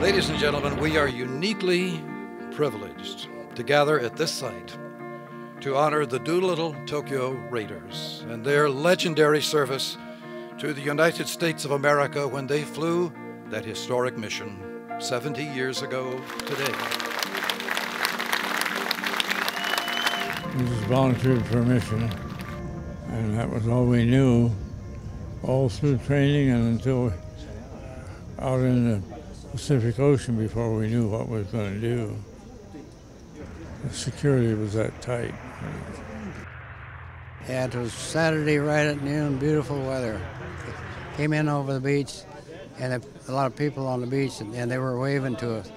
Ladies and gentlemen, we are uniquely privileged to gather at this site to honor the Doolittle Tokyo Raiders and their legendary service to the United States of America when they flew that historic mission 70 years ago today. We just volunteered for a mission, and that was all we knew all through training and until out in the Pacific Ocean before we knew what we was going to do. The security was that tight. Yeah, it was Saturday right at noon, beautiful weather. Came in over the beach, and a lot of people on the beach, and they were waving to us.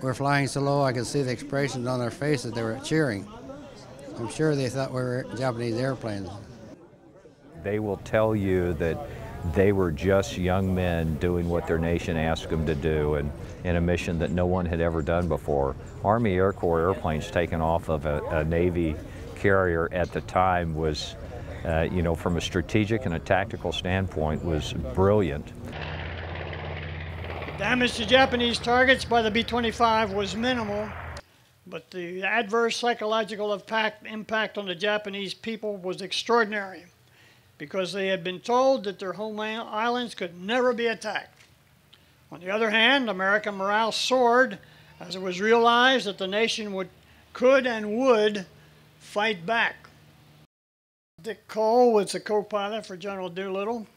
We're flying so low, I could see the expressions on their faces. They were cheering. I'm sure they thought we were Japanese airplanes. They will tell you that they were just young men doing what their nation asked them to do, and in a mission that no one had ever done before. Army Air Corps airplanes taken off of a Navy carrier at the time was, you know, from a strategic and a tactical standpoint, was brilliant. Damage to Japanese targets by the B-25 was minimal, but the adverse psychological impact on the Japanese people was extraordinary, because they had been told that their home islands could never be attacked. On the other hand, American morale soared as it was realized that the nation could and would fight back. Dick Cole was the co-pilot for General Doolittle.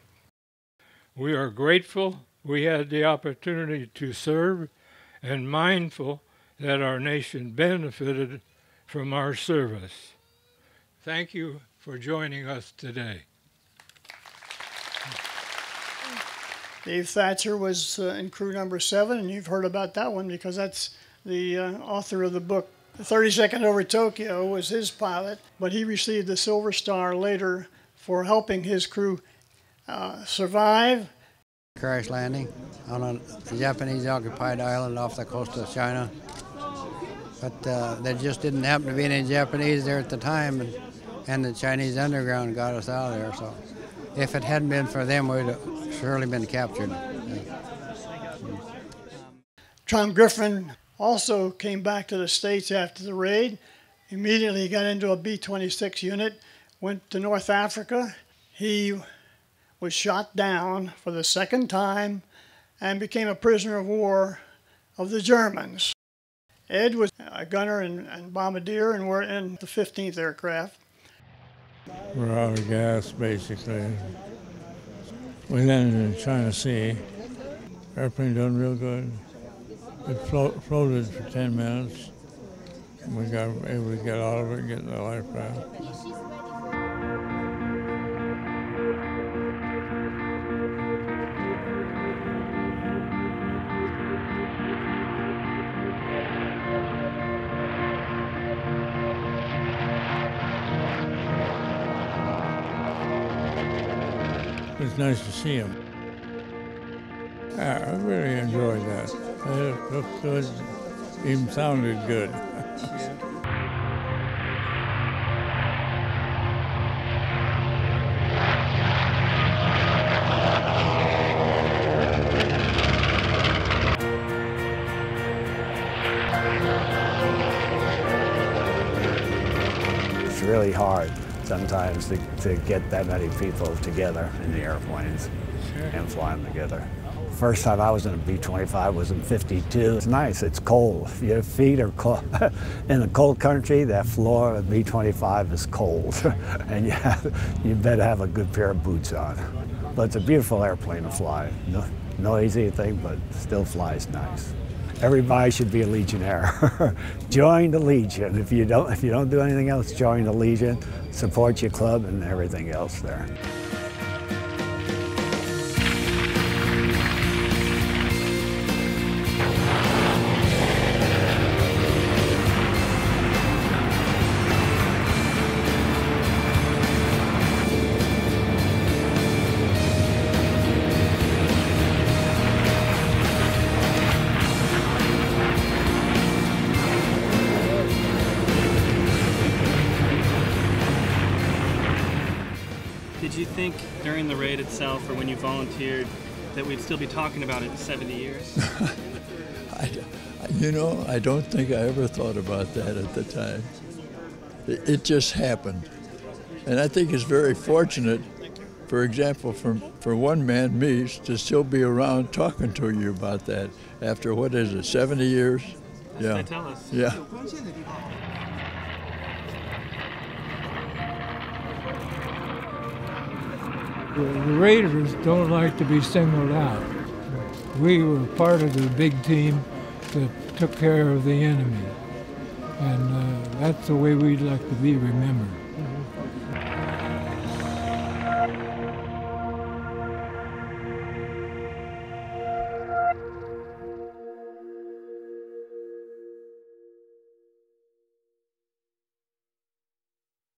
We are grateful we had the opportunity to serve and mindful that our nation benefited from our service. Thank you for joining us today. Dave Thatcher was in crew number 7, and you've heard about that one because that's the author of the book. The 32nd over Tokyo was his pilot, but he received the Silver Star later for helping his crew survive. Crash landing on a Japanese-occupied island off the coast of China. But there just didn't happen to be any Japanese there at the time, and the Chinese underground got us out of there. So if it hadn't been for them, we'd have surely been captured. Tom Griffin also came back to the States after the raid. Immediately got into a B-26 unit, went to North Africa. He was shot down for the second time and became a prisoner of war of the Germans. Ed was a gunner and bombardier, and we're in the 15th aircraft. We're out of gas, basically. We landed in China Sea. Airplane doing real good. It floated for 10 minutes. We got able to get out of it and get in the life raft. It was nice to see him. I really enjoyed that. It looked good, even sounded good. It's really hard sometimes to get that many people together in the airplanes and fly them together. First time I was in a B-25 was in '52. It's nice, it's cold. If your feet are cold, in a cold country, that floor of a B-25 is cold. And you better have a good pair of boots on. But it's a beautiful airplane to fly. No noisy thing, but still flies nice. Everybody should be a Legionnaire. Join the Legion. If you don't do anything else, join the Legion. Support your club and everything else there. Did you think during the raid itself, or when you volunteered, that we'd still be talking about it in 70 years? You know, I don't think I ever thought about that at the time. It just happened. And I think it's very fortunate, for example, for one man, me, to still be around talking to you about that after, what is it, 70 years? Yeah. They tell us. Yeah. The Raiders don't like to be singled out. We were part of the big team that took care of the enemy. And that's the way we'd like to be remembered.